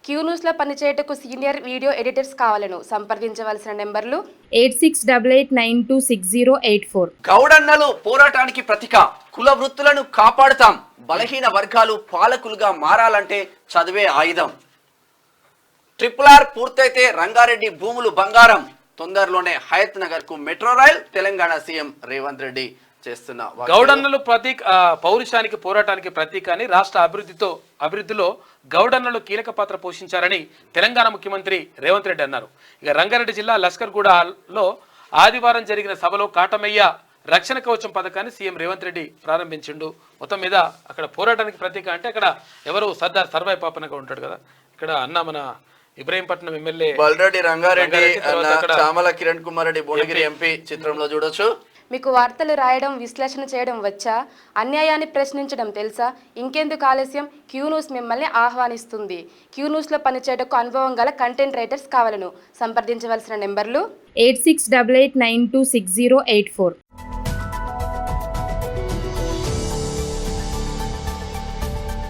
Queue న్యూస్లో పనిచేయటకు senior video editors కావాలను సంప్రదించవలసిన నెంబర్లు 8688926084. గౌడన్నలు పోరాటానికి ప్రతీక. కుల వృత్తులను కాపాడుతాం. బలహీన వర్గాలు పాలకులుగా మారాలంటే చదివే ఆయుధం. RRR పూర్తయితే రంగారెడ్డి భూములు బంగారం. తొందరలోనే హయత్ నగర్ కు metro rail. Telangana CM Revanth Reddy చేస్తున్న గౌడన్నలు పౌరుషానికి పోరాటానికి ప్రతీక అని రాష్ట్ర అభివృద్ధిలో గౌడన్నలు కీలక పాత్ర పోషించారని తెలంగాణ ముఖ్యమంత్రి రేవంత్ రెడ్డి అన్నారు. ఇక రంగారెడ్డి జిల్లా లస్కర్గూడలో ఆదివారం జరిగిన సభలో కాటమయ్య రక్షణ కవచం పథకాన్ని సీఎం రేవంత్ రెడ్డి ప్రారంభించిండు. మొత్తం మీద అక్కడ పోరాటానికి ప్రతీక అంటే అక్కడ ఎవరు సర్దార్ సర్వాయి పాపనగా ఉంటాడు కదా, ఇక్కడ అన్న మన ఇబ్రహీంపట్నం ఎమ్మెల్యే బల్రెడ్డి రంగారెడ్డి, చామల కిరణ్ కుమార్ రెడ్డి భువనగిరి ఎంపీ చిత్రంలో చూడొచ్చు. మీకు వార్తలు రాయడం, విశ్లేషణ చేయడం వచ్చా? అన్యాయాన్ని ప్రశ్నించడం తెలుసా? ఇంకెందుకు ఆలస్యం? క్యూ న్యూస్ మిమ్మల్ని ఆహ్వానిస్తుంది. క్యూ న్యూస్లో పనిచేయటకు అనుభవం గల కంటెంట్ రైటర్స్ కావాలను సంప్రదించవలసిన నెంబర్లు 8688926084.